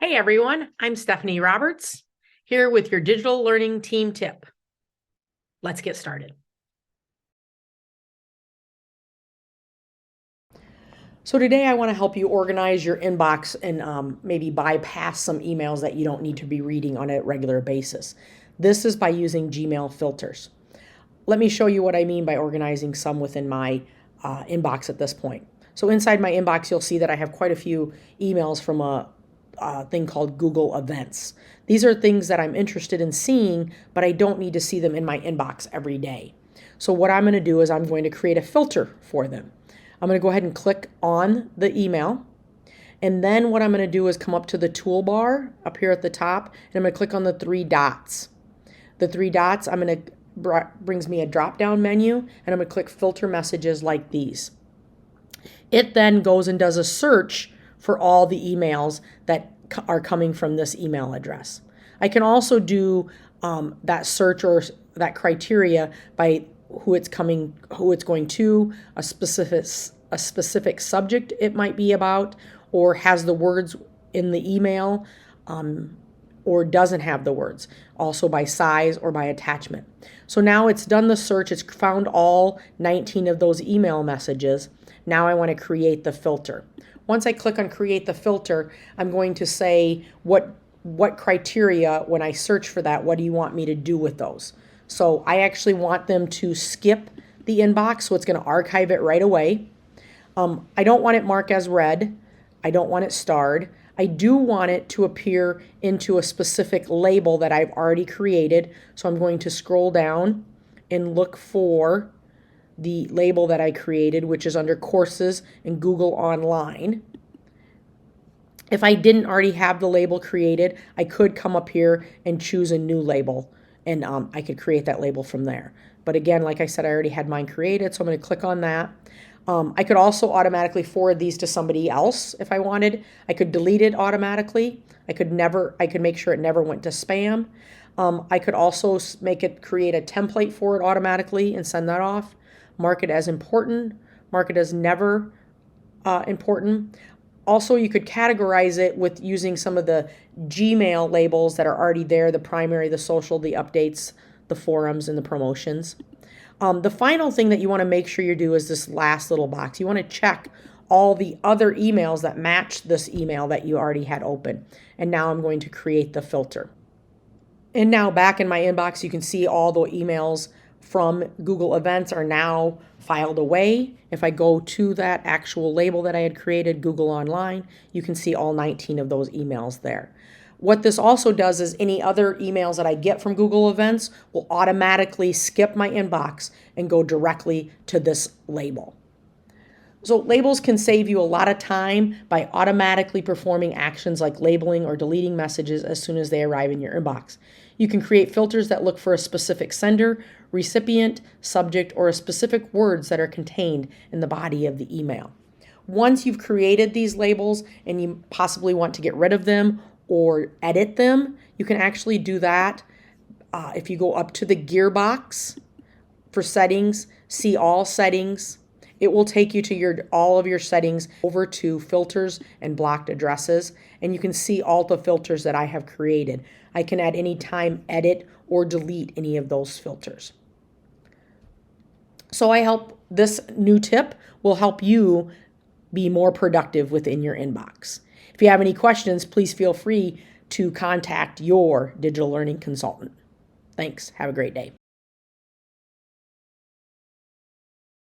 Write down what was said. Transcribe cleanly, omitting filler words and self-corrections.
Hey everyone, I'm Stephanie Roberts here with your digital learning team tip. Let's get started. So today I want to help you organize your inbox and maybe bypass some emails that you don't need to be reading on a regular basis. This is by using Gmail filters. Let me show you what I mean by organizing some within my inbox at this point. So inside my inbox, you'll see that I have quite a few emails from a thing called Google Events. These are things that I'm interested in seeing, but I don't need to see them in my inbox every day. So what I'm going to do is I'm going to create a filter for them. I'm going to go ahead and click on the email. And then what I'm going to do is come up to the toolbar up here at the top, and I'm going to click on the three dots. The three dots, brings me a drop-down menu, and I'm going to click filter messages like these. It then goes and does a search for all the emails that are coming from this email address. I can also do that search or that criteria by who it's going to, a specific subject it might be about, or has the words in the email, or doesn't have the words, also by size or by attachment. So now it's done the search, it's found all 19 of those email messages. Now I want to create the filter. Once I click on create the filter, I'm going to say what criteria, when I search for that, what do you want me to do with those? So I actually want them to skip the inbox, so it's going to archive it right away. I don't want it marked as read. I don't want it starred. I do want it to appear into a specific label that I've already created. So I'm going to scroll down and look for the label that I created, which is under courses in Google Online. If I didn't already have the label created, I could come up here and choose a new label, and I could create that label from there. But again, like I said, I already had mine created, so I'm going to click on that. I could also automatically forward these to somebody else if I wanted. I could delete it automatically. I could make sure it never went to spam. I could also create a template for it automatically and send that off. Mark it as important, mark it as never important. Also, you could categorize it with using some of the Gmail labels that are already there, the primary, the social, the updates, the forums, and the promotions. The final thing that you want to make sure you do is this last little box. You want to check all the other emails that match this email that you already had open. And now I'm going to create the filter. And now back in my inbox, you can see all the emails from Google Events are now filed away. If I go to that actual label that I had created, Google Online, you can see all 19 of those emails there. What this also does is any other emails that I get from Google Events will automatically skip my inbox and go directly to this label. So labels can save you a lot of time by automatically performing actions like labeling or deleting messages as soon as they arrive in your inbox. You can create filters that look for a specific sender, recipient, subject, or a specific words that are contained in the body of the email. Once you've created these labels and you possibly want to get rid of them or edit them, you can actually do that. If you go up to the gear box for settings, see all settings, it will take you to all of your settings over to filters and blocked addresses, and you can see all the filters that I have created. I can at any time edit or delete any of those filters. So this new tip will help you be more productive within your inbox. If you have any questions, please feel free to contact your digital learning consultant. Thanks. Have a great day.